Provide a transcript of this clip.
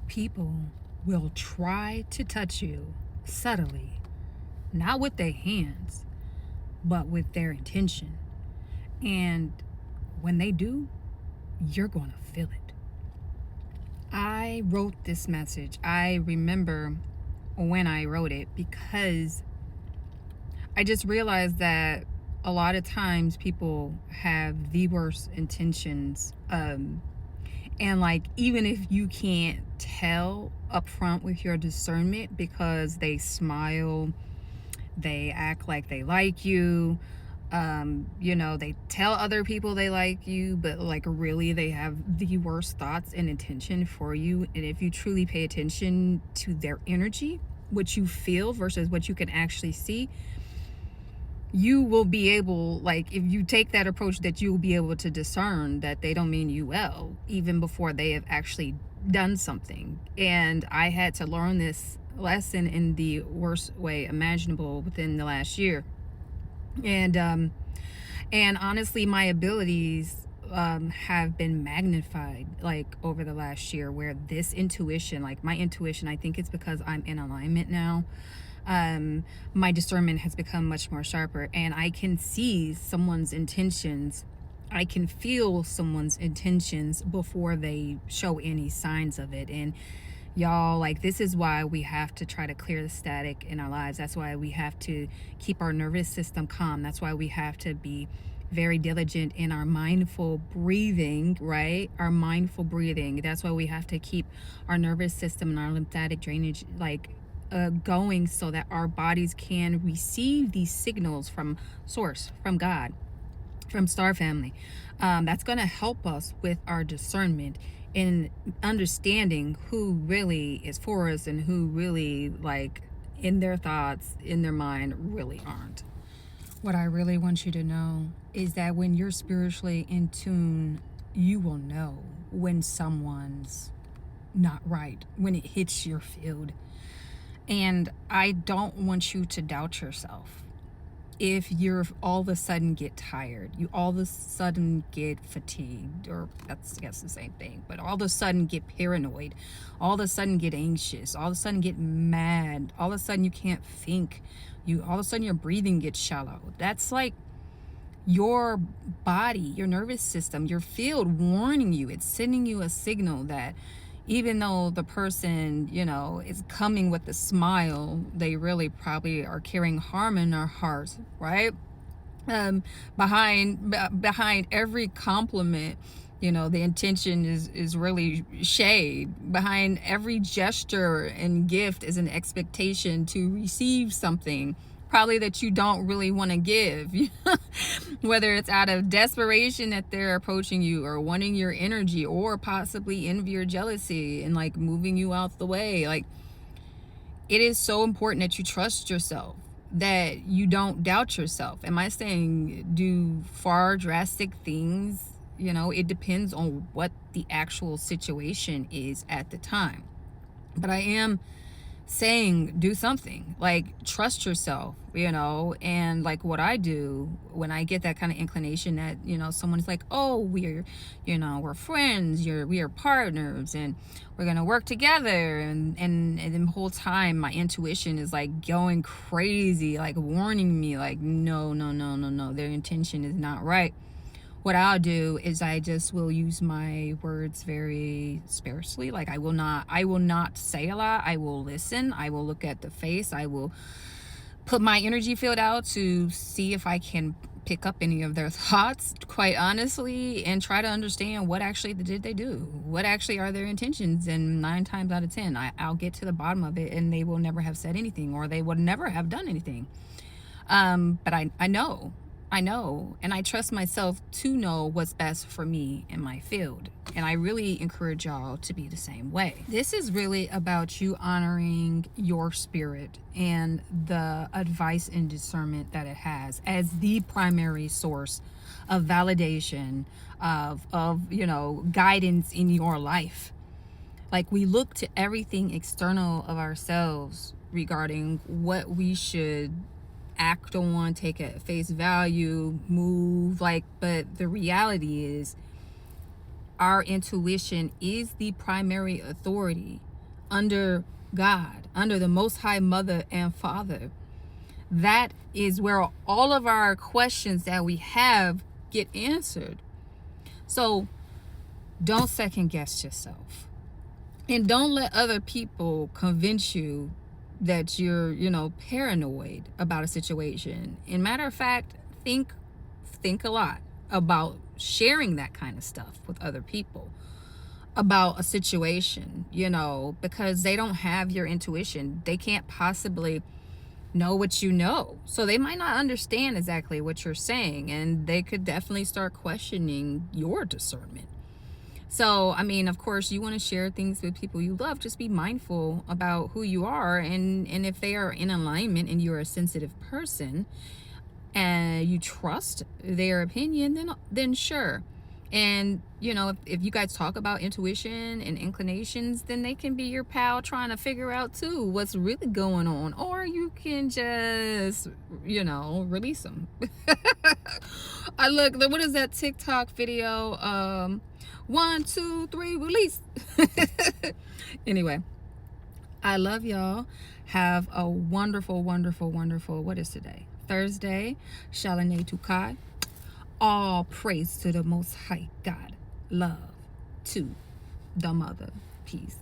people will try to touch you subtly, not with their hands, but with their intention. And when they do, you're going to feel it. I wrote this message. I remember when I wrote it because I just realized that a lot of times people have the worst intentions. And like, even if you can't tell up front with your discernment because they smile, they act like they like you, they tell other people they like you, but like really they have the worst thoughts and intention for you. And if you truly pay attention to their energy, what you feel versus what you can actually see, you will be able, like, if you take that approach, that you will be able to discern that they don't mean you well even before they have actually done something. And I had to learn this lesson in the worst way imaginable within the last year. And honestly, my abilities have been magnified like over the last year, where this intuition, like my intuition, I think it's because I'm in alignment now. My discernment has become much more sharper, and I can see someone's intentions. I can feel someone's intentions before they show any signs of it. And y'all, like, this is why we have to try to clear the static in our lives. That's why we have to keep our nervous system calm. That's why we have to be very diligent in our mindful breathing, right? Our mindful breathing. That's why we have to keep our nervous system and our lymphatic drainage going, so that our bodies can receive these signals from source, from God, from star family. That's going to help us with our discernment in understanding who really is for us and who really, like, in their thoughts, in their mind, really aren't. What I really want you to know is that when you're spiritually in tune, you will know when someone's not right, when it hits your field. And I don't want you to doubt yourself. If you're all of a sudden get tired, you all of a sudden get fatigued, or that's, I guess, the same thing, but all of a sudden get paranoid, all of a sudden get anxious, all of a sudden get mad, all of a sudden you can't think, all of a sudden your breathing gets shallow. That's like your body, your nervous system, your field warning you. It's sending you a signal that even though the person, is coming with a smile, they really probably are carrying harm in their hearts, right? Behind every compliment, the intention is really shade. Behind every gesture and gift is an expectation to receive something, probably that you don't really want to give. Whether it's out of desperation that they're approaching you, or wanting your energy, or possibly envy or jealousy and like moving you out the way. Like, it is so important that you trust yourself, that you don't doubt yourself. Am I saying do far drastic things? It depends on what the actual situation is at the time. But I am saying do something, like trust yourself, and like what I do when I get that kind of inclination that someone's like, oh, we're friends, we are partners, and we're gonna work together, and the whole time my intuition is like going crazy, like warning me, like no, their intention is not right. What I'll do is I just will use my words very sparsely. Like, I will not say a lot. I will listen. I will look at the face. I will put my energy field out to see if I can pick up any of their thoughts, quite honestly, and try to understand what actually did they do. What actually are their intentions? And 9 times out of 10, I'll get to the bottom of it, and they will never have said anything, or they would never have done anything. But I know, and I trust myself to know what's best for me in my field. And I really encourage y'all to be the same way. This is really about you honoring your spirit and the advice and discernment that it has as the primary source of validation, of guidance in your life. Like, we look to everything external of ourselves regarding what we should act on, take at face value, move, but the reality is our intuition is the primary authority under God, under the Most High Mother and Father. That is where all of our questions that we have get answered. So don't second guess yourself. And don't let other people convince you that you're, paranoid about a situation. And matter of fact, think a lot about sharing that kind of stuff with other people about a situation, because they don't have your intuition. They can't possibly know what you know. So they might not understand exactly what you're saying, and they could definitely start questioning your discernment. So, of course, you want to share things with people you love. Just be mindful about who you are, and if they are in alignment and you're a sensitive person and you trust their opinion, then sure. And, if you guys talk about intuition and inclinations, then they can be your pal trying to figure out, too, what's really going on. Or you can just, release them. What is that TikTok video? 1, 2, 3, release. Anyway, I love y'all. Have a wonderful, wonderful, wonderful, what is today? Thursday. Shalane Tukai. All praise to the Most High God. Love to the Mother. Peace.